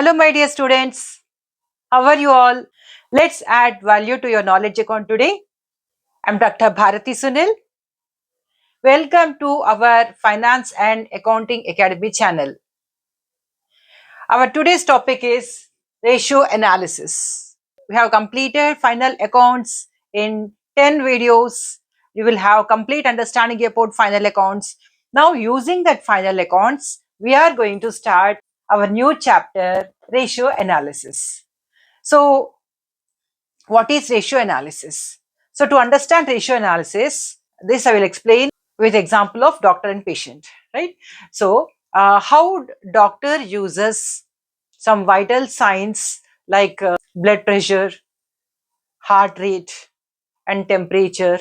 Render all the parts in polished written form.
Hello, my dear students. How are you all? Let's add value to your knowledge account today. I'm Dr. Bharati Sunil. Welcome to our Finance and Accounting Academy channel. Our today's topic is ratio analysis. We have completed final accounts in 10 videos. You will have complete understanding about final accounts. Now, using that final accounts, we are going to start our new chapter, ratio analysis. So, what is ratio analysis? So, to understand ratio analysis, this I will explain with example of doctor and patient, right? So, how doctor uses some vital signs like blood pressure, heart rate, and temperature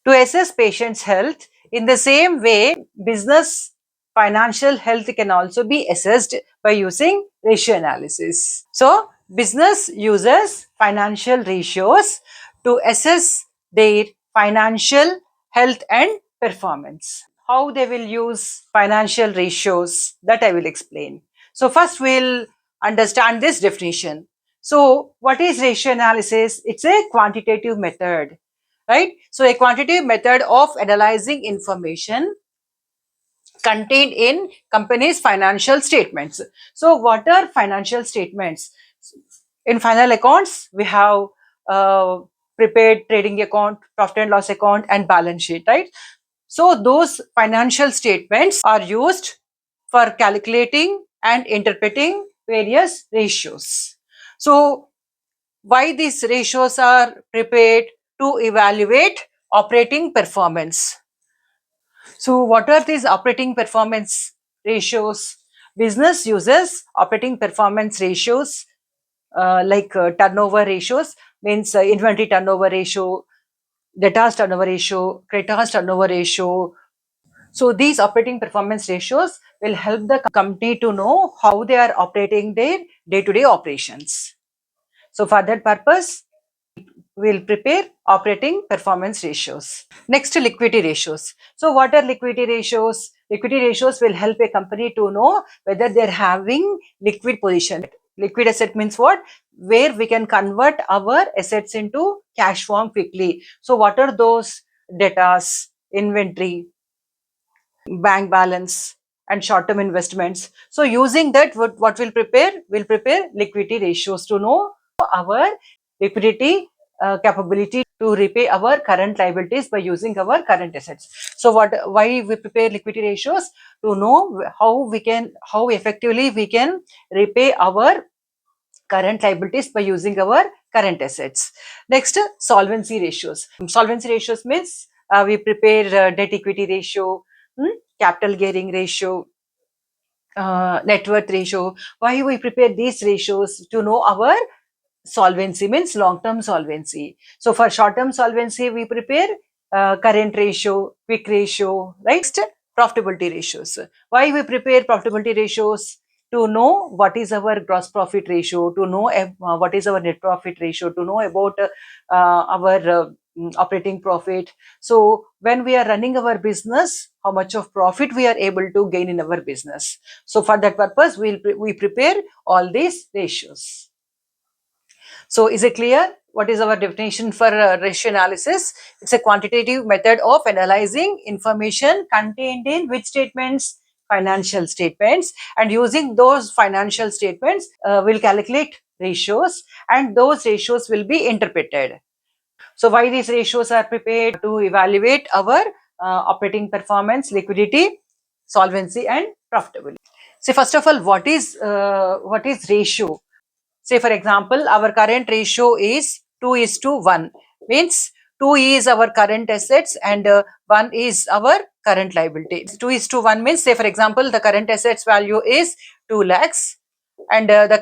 to assess patient's health. In the same way, business financial health can also be assessed by using ratio analysis. So, business uses financial ratios to assess their financial health and performance. How they will use financial ratios, that I will explain. So, first we'll understand this definition. So, what is ratio analysis? It's a quantitative method, right? So, a quantitative method of analyzing information contained in company's financial statements. So, what are financial statements? In final accounts, we have prepared trading account, profit and loss account, and balance sheet, right? So, those financial statements are used for calculating and interpreting various ratios. So, why these ratios are prepared? To evaluate operating performance. So, what are these operating performance ratios? Business uses operating performance ratios like turnover ratios, means inventory turnover ratio, debtors turnover ratio, creditors turnover ratio. So, these operating performance ratios will help the company to know how they are operating their day-to-day operations. So, for that purpose, we'll prepare operating performance ratios. Next, liquidity ratios. So, what are liquidity ratios? Liquidity ratios will help a company to know whether they're having liquid position. Liquid asset means what? Where we can convert our assets into cash form quickly. So, what are those? Debtors, inventory, bank balance, and short-term investments. So, using that, what we'll prepare? We'll prepare liquidity ratios to know our liquidity capability to repay our current liabilities by using our current assets. So, why we prepare liquidity ratios? To know how effectively we can repay our current liabilities by using our current assets. Next, solvency ratios. Solvency ratios means we prepare debt equity ratio, capital gearing ratio, net worth ratio. Why we prepare these ratios? To know our solvency, means long-term solvency. So, for short-term solvency, we prepare current ratio, quick ratio, right? Next, profitability ratios. Why we prepare profitability ratios? To know what is our gross profit ratio, to know what is our net profit ratio, to know about our operating profit. So, when we are running our business, how much of profit we are able to gain in our business. So, for that purpose, we prepare all these ratios. So, is it clear? What is our definition for ratio analysis? It's a quantitative method of analyzing information contained in which statements? Financial statements. And using those financial statements, we'll calculate ratios, and those ratios will be interpreted. So, why these ratios are prepared? To evaluate our operating performance, liquidity, solvency, and profitability. So, first of all, what is ratio? Say for example, our current ratio is 2:1, means 2 is our current assets and 1 is our current liability. 2:1 means, say for example, the current assets value is 2 lakhs and the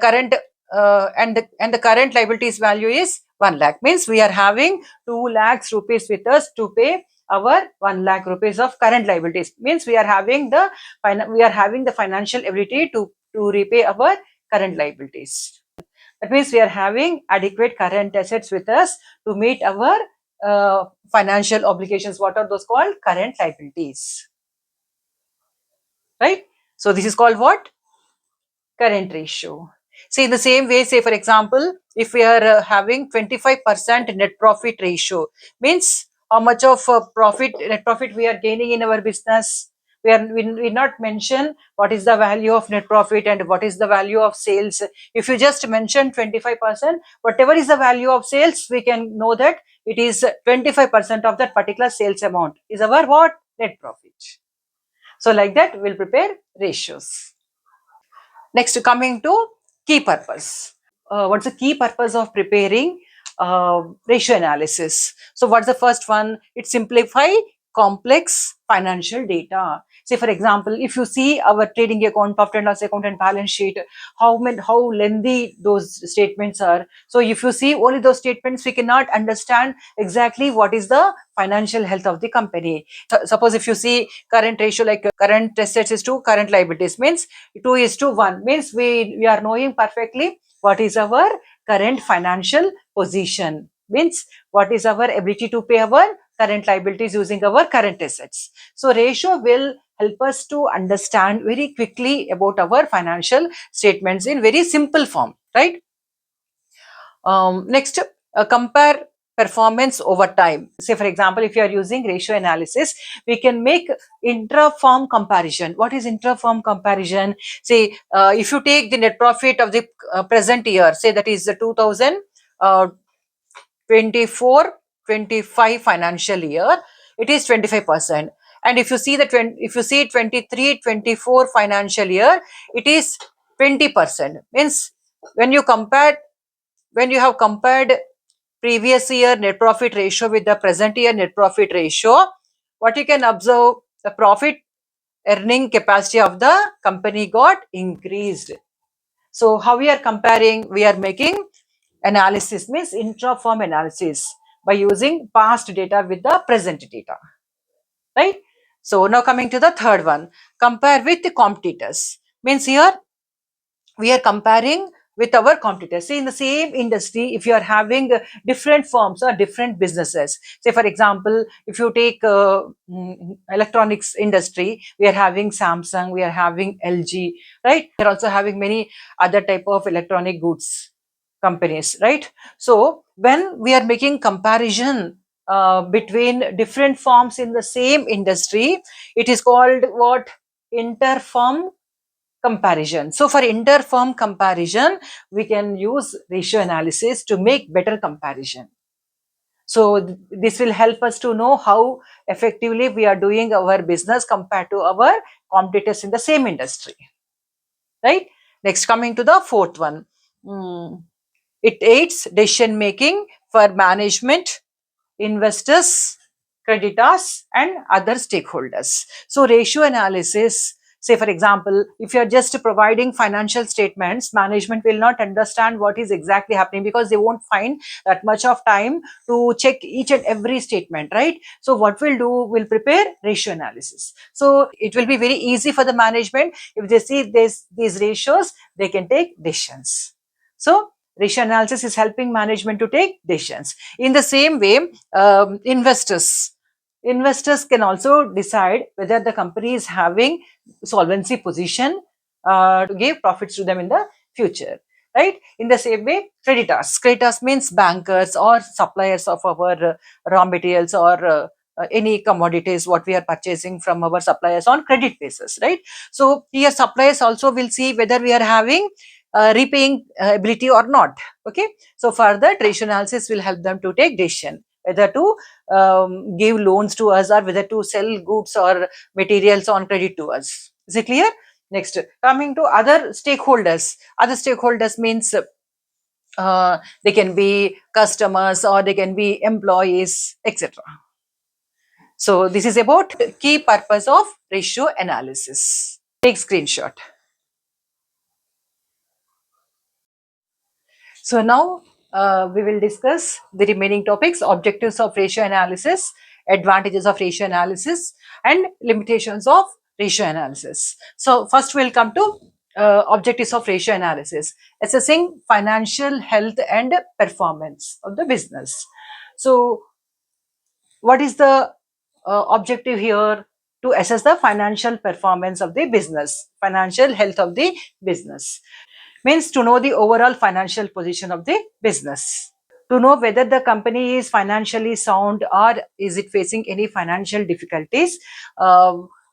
current liabilities value is 1 lakh, means we are having 2 lakhs rupees with us to pay our 1 lakh rupees of current liabilities, means we are having the financial ability to repay our current liabilities. That means we are having adequate current assets with us to meet our financial obligations. What are those called? Current liabilities. Right? So, this is called what? Current ratio. See, in the same way, say for example, if we are having 25% net profit ratio, means how much of net profit we are gaining in our business. We not mention what is the value of net profit and what is the value of sales. If you just mention 25%, whatever is the value of sales, we can know that it is 25% of that particular sales amount is our what? Net profit. So like that, we'll prepare ratios. Next, coming to key purpose. What's the key purpose of preparing ratio analysis? So what's the first one? It simplify complex financial data. Say for example, if you see our trading account, profit and loss account and balance sheet, how lengthy those statements are. So if you see only those statements, we cannot understand exactly what is the financial health of the company. So, suppose if you see current ratio, like current assets is to current liabilities, means 2 is to 1, means we are knowing perfectly what is our current financial position, means what is our ability to pay our current liabilities using our current assets. So ratio will help us to understand very quickly about our financial statements in very simple form, right? Next, compare performance over time. Say for example, if you are using ratio analysis, we can make intra-firm comparison. What is intra-firm comparison? Say if you take the net profit of the present year, say that is the 2024-25 financial year, it is 25%. And if you see the 23-24 financial year, it is 20%. Means when you have compared previous year net profit ratio with the present year net profit ratio, what you can observe, the profit earning capacity of the company got increased. So how we are comparing? We are making analysis, means intra-firm analysis, by using past data with the present data, right? So now coming to the third one, compare with the competitors. Means here we are comparing with our competitors. See, in the same industry, if you are having different firms or different businesses, say for example, if you take electronics industry, we are having Samsung, we are having LG, right? We are also having many other type of electronic goods companies, right? So when we are making comparison between different firms in the same industry, it is called what? Inter-firm comparison. So for inter-firm comparison, we can use ratio analysis to make better comparison. So this will help us to know how effectively we are doing our business compared to our competitors in the same industry, right? Next, coming to the fourth one, it aids decision making for management, investors, creditors, and other stakeholders. So ratio analysis, say for example, if you are just providing financial statements, management will not understand what is exactly happening because they won't find that much of time to check each and every statement, right? So what we'll do, we'll prepare ratio analysis. So it will be very easy for the management. If they see these ratios, they can take decisions. So ratio analysis is helping management to take decisions. In the same way, investors can also decide whether the company is having solvency position to give profits to them in the future, right? In the same way, creditors means bankers or suppliers of our raw materials or any commodities what we are purchasing from our suppliers on credit basis, right? So here suppliers also will see whether we are having repaying ability or not. Okay, so further ratio analysis will help them to take decision whether to give loans to us or whether to sell goods or materials on credit to us. Is it clear? Next, coming to other stakeholders. Other stakeholders means they can be customers or they can be employees, etc. So this is about key purpose of ratio analysis. Take screenshot. So now we will discuss the remaining topics: objectives of ratio analysis, advantages of ratio analysis, and limitations of ratio analysis. So first we'll come to objectives of ratio analysis: assessing financial health and performance of the business. So what is the objective here? To assess the financial performance of the business, financial health of the business. means to know the overall financial position of the business, to know whether the company is financially sound or is it facing any financial difficulties.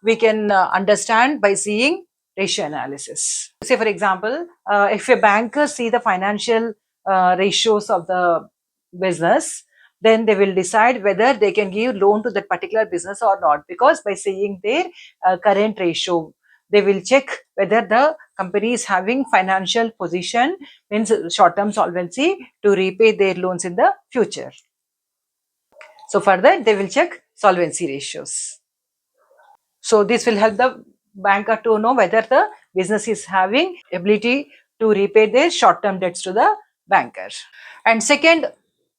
We can understand by seeing ratio analysis. Say for example, if a banker see the financial ratios of the business, then they will decide whether they can give loan to that particular business or not, because by seeing their current ratio, they will check whether the company is having financial position, means short term solvency, to repay their loans in the future. So for that they will check solvency ratios. So this will help the banker to know whether the business is having ability to repay their short term debts to the banker. And second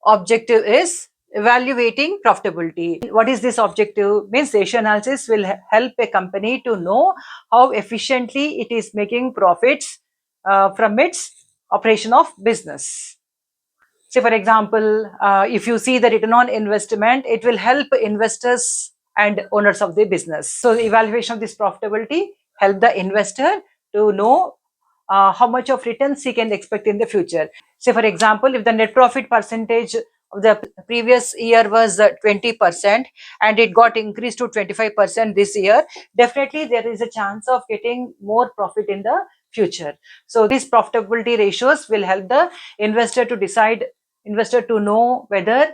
objective is evaluating profitability. What is this objective? Means ratio analysis will help a company to know how efficiently it is making profits from its operation of business. Say, for example, if you see the return on investment, it will help investors and owners of the business. So, the evaluation of this profitability help the investor to know how much of returns he can expect in the future. Say, for example, if the net profit percentage of the previous year was 20% and it got increased to 25% this year, definitely there is a chance of getting more profit in the future. So, these profitability ratios will help the investor to know whether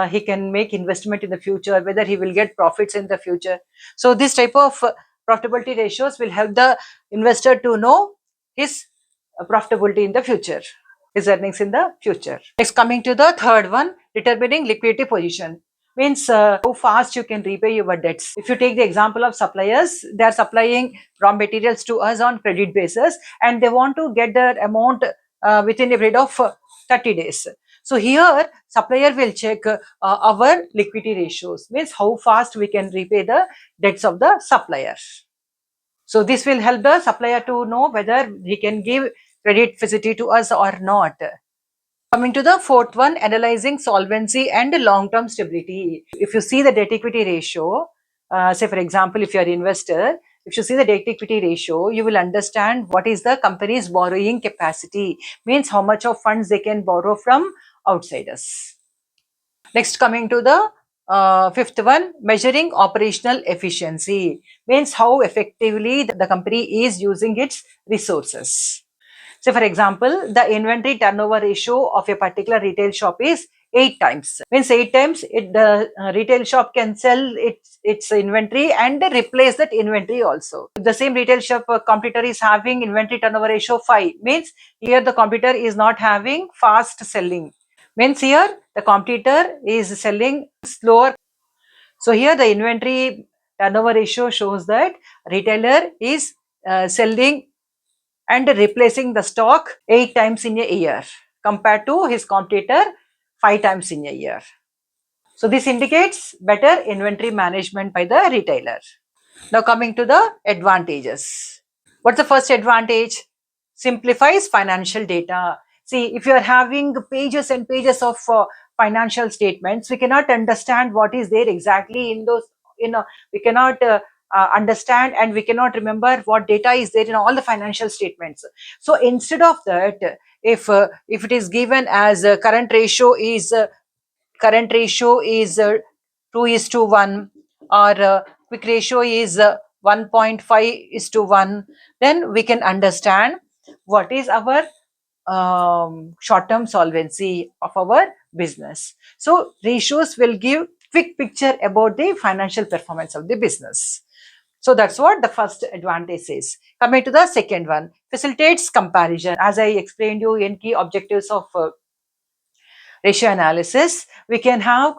he can make investment in the future, whether he will get profits in the future. So this type of profitability ratios will help the investor to know his profitability in the future, his earnings in the future. Next, coming to the third one, determining liquidity position, means how fast you can repay your debts. If you take the example of suppliers, they are supplying raw materials to us on credit basis and they want to get the amount within a period of 30 days. So here supplier will check our liquidity ratios, means how fast we can repay the debts of the supplier. So this will help the supplier to know whether he can give credit facility to us or not. Coming to the fourth one, analyzing solvency and long-term stability. If you see the debt equity ratio, say for example, if you are an investor, if you see the debt equity ratio, you will understand what is the company's borrowing capacity, means how much of funds they can borrow from outsiders. Next, coming to the fifth one, measuring operational efficiency, means how effectively the company is using its resources. So, for example, the inventory turnover ratio of a particular retail shop is 8 times. Means 8 times the retail shop can sell its inventory and replace that inventory also. If the same retail shop competitor is having inventory turnover ratio 5, means here the competitor is not having fast selling. Means here the competitor is selling slower. So here the inventory turnover ratio shows that retailer is selling and replacing the stock 8 times in a year compared to his competitor 5 times in a year. So this indicates better inventory management by the retailer. Now coming to the advantages. What's the first advantage? Simplifies financial data. See, if you are having pages and pages of financial statements, we cannot understand what is there exactly in those. We cannot understand and we cannot remember what data is there in all the financial statements. So instead of that, if it is given as current ratio is 2 is to 1, or quick ratio is 1.5 is to 1, then we can understand what is our short term solvency of our business. So ratios will give quick picture about the financial performance of the business. So that's what the first advantage is. Coming to the second one, facilitates comparison. As I explained you in key objectives of ratio analysis, we can have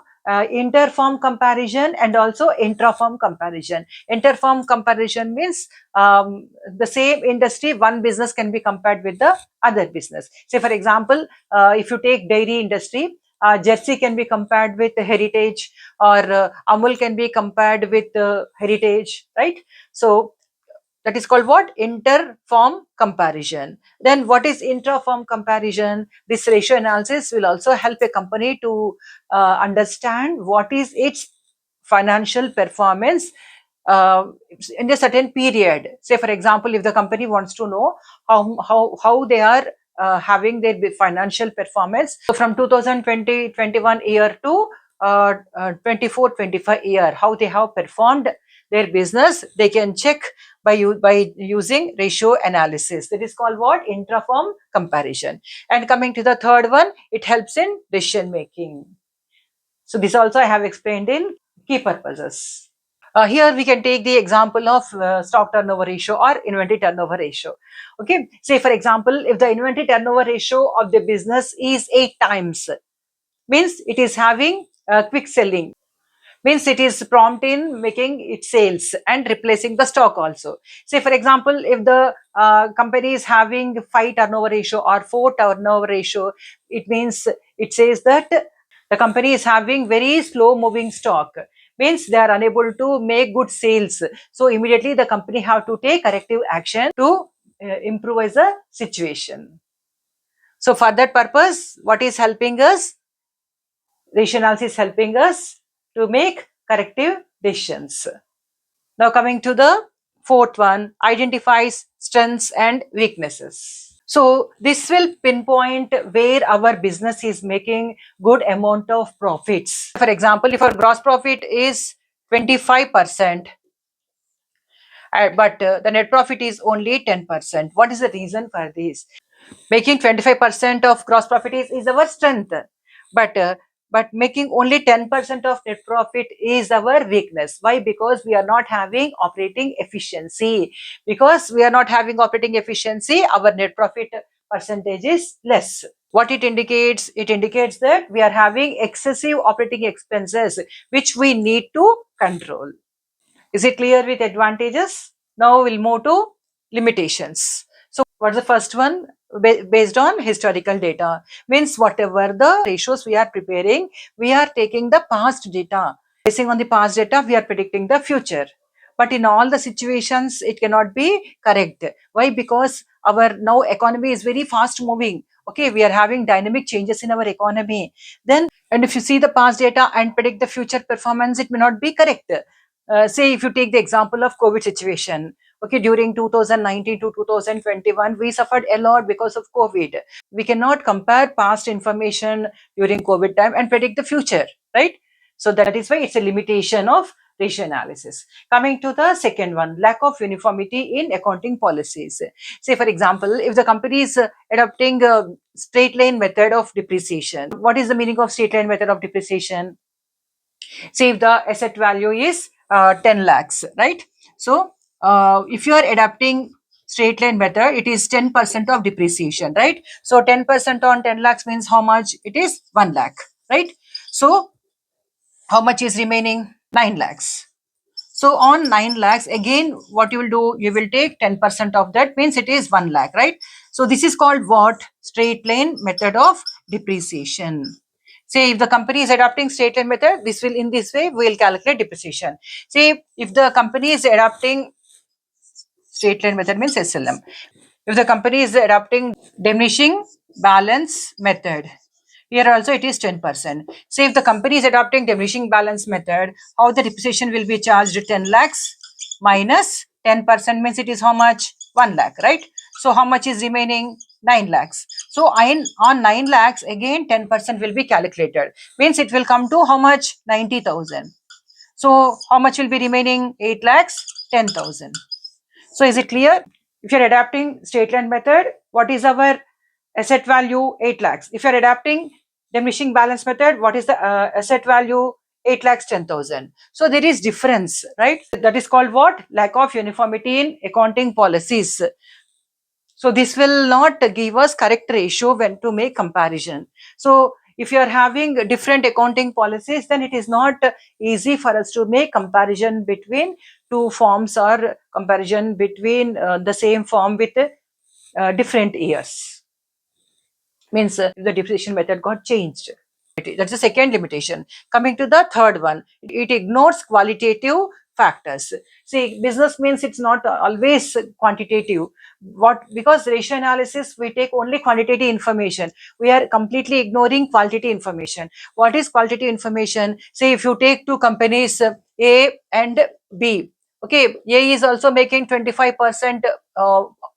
inter-firm comparison and also intra-firm comparison. Inter-firm comparison means the same industry, one business can be compared with the other business. Say for example, if you take dairy industry, Jersey can be compared with Heritage, or Amul can be compared with Heritage, right? So that is called what? Inter-firm comparison. Then what is intra-firm comparison? This ratio analysis will also help a company to understand what is its financial performance uh, in a certain period. Say for example, if the company wants to know how they are having their financial performance, so from 2020-21 year to 24-25 year, how they have performed their business, they can check by using ratio analysis. That is called what? Intra-firm comparison. And coming to the third one, it helps in decision making. So this also I have explained in key purposes. Here we can take the example of stock turnover ratio or inventory turnover ratio. Okay, say for example, if the inventory turnover ratio of the business is 8 times, means it is having quick selling, means it is prompt in making it sales and replacing the stock also. Say for example, if the company is having 5 turnover ratio or 4 turnover ratio, it means it says that the company is having very slow moving stock, means they are unable to make good sales. So immediately the company have to take corrective action to improvise the situation. So for that purpose, what is helping us? Rationale is helping us to make corrective decisions. Now coming to the fourth one, identifies strengths and weaknesses. So this will pinpoint where our business is making good amount of profits. For example, if our gross profit is 25%, but the net profit is only 10%. What is the reason for this? Making 25% of gross profit is our strength, but but making only 10% of net profit is our weakness. Why? Because we are not having operating efficiency. Because we are not having operating efficiency, our net profit percentage is less. What it indicates? It indicates that we are having excessive operating expenses which we need to control. Is it clear with advantages? Now we'll move to limitations. So what's the first one? Based on historical data, means whatever the ratios we are preparing, we are taking the past data. Basing on the past data, we are predicting the future. But in all the situations, it cannot be correct. Why? Because our now economy is very fast moving. Okay, we are having dynamic changes in our economy. Then, and if you see the past data and predict the future performance, it may not be correct. Say if you take the example of COVID situation, okay, during 2019 to 2021, we suffered a lot because of COVID. We cannot compare past information during COVID time and predict the future, right? So that is why it's a limitation of ratio analysis. Coming to the second one, lack of uniformity in accounting policies. Say for example, if the company is adopting a straight line method of depreciation, what is the meaning of straight line method of depreciation? Say if the asset value is 10 lakhs, right? So if you are adapting straight line method, it is 10% of depreciation, right? So 10% on 10 lakhs means how much? It is 1 lakh, right? So how much is remaining? 9 lakhs. So on 9 lakhs, again, what you will do, you will take 10% of that, means it is 1 lakh, right? So this is called what? Straight line method of depreciation. Say if the company is adopting straight line method, this will, in this way, we will calculate depreciation. Say if the company is adopting straight line method, means SLM. If the company is adopting diminishing balance method, here also it is 10%. Say if the company is adopting diminishing balance method, how the depreciation will be charged? 10 lakhs minus 10% means it is how much? 1 lakh, right? So how much is remaining? 9 lakhs. So on 9 lakhs, again 10% will be calculated. Means it will come to how much? 90,000. So how much will be remaining? 8 lakhs, 10,000. So is it clear? If you're adapting straight line method, what is our asset value? 8 lakhs. If you're adapting diminishing balance method, what is the asset value? 8 lakhs 10,000. So there is difference, right? That is called what? Lack of uniformity in accounting policies. So this will not give us correct ratio when to make comparison. So if you are having different accounting policies, then it is not easy for us to make comparison between two forms or comparison between the same form with different years. Means the depreciation method got changed. That's the second limitation. Coming to the third one, it ignores qualitative factors. See, business means it's not always quantitative. What? Because ratio analysis, we take only quantitative information. We are completely ignoring qualitative information. What is qualitative information? Say if you take two companies, A and B. Okay, A is also making 25%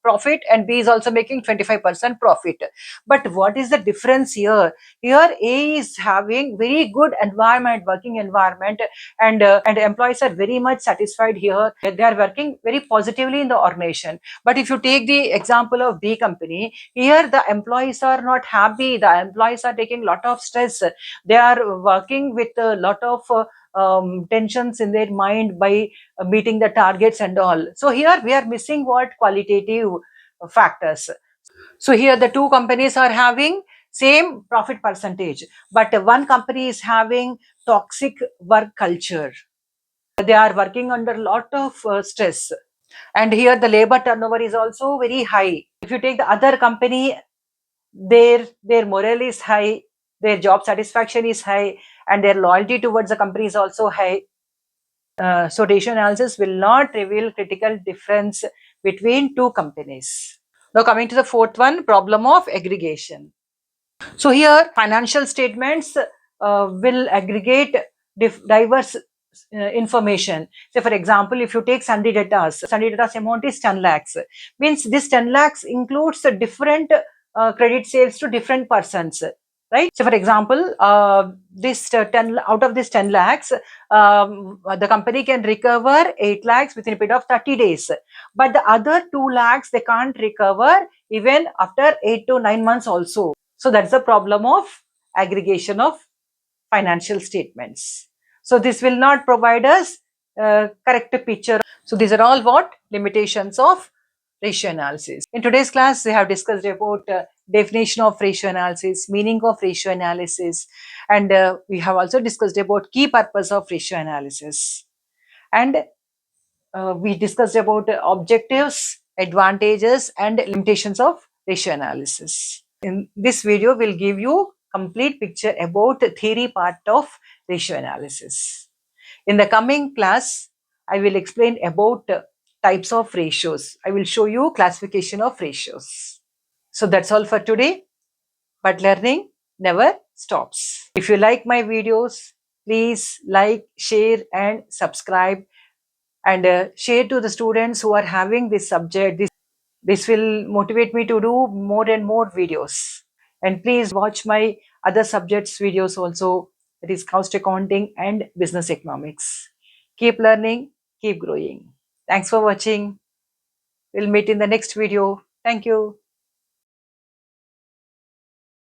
profit and B is also making 25% profit. But what is the difference here? Here A is having very good environment, working environment, and employees are very much satisfied here. They are working very positively in the organization. But if you take the example of B company, here the employees are not happy. The employees are taking lot of stress. They are working with a lot of tensions in their mind by meeting the targets and all. So here we are missing what qualitative factors. So here the two companies are having same profit percentage, but one company is having toxic work culture. They are working under a lot of stress, and here the labor turnover is also very high. If you take the other company, their morale is high, their job satisfaction is high, and their loyalty towards the company is also high. So ratio analysis will not reveal critical difference between two companies. Now coming to the fourth one, problem of aggregation. So here financial statements will aggregate diverse information. Say for example, if you take sundry debtors amount is 10 lakhs. Means this 10 lakhs includes the different credit sales to different persons. Right. So for example, this 10 out of this 10 lakhs, the company can recover 8 lakhs within a period of 30 days. But the other 2 lakhs they can't recover even after 8 to 9 months also. So that's the problem of aggregation of financial statements. So this will not provide us a correct picture. So these are all what limitations of ratio analysis. In today's class, we have discussed about definition of ratio analysis, meaning of ratio analysis, and we have also discussed about key purpose of ratio analysis. And we discussed about objectives, advantages, and limitations of ratio analysis. In this video, we'll give you complete picture about the theory part of ratio analysis. In the coming class, I will explain about types of ratios. I will show you classification of ratios. So that's all for today, but learning never stops. If you like my videos, please like, share and subscribe, and share to the students who are having this subject. This will motivate me to do more and more videos. And please watch my other subjects videos also, that is cost accounting and business economics. Keep learning, keep growing. Thanks for watching. We'll meet in the next video. Thank you.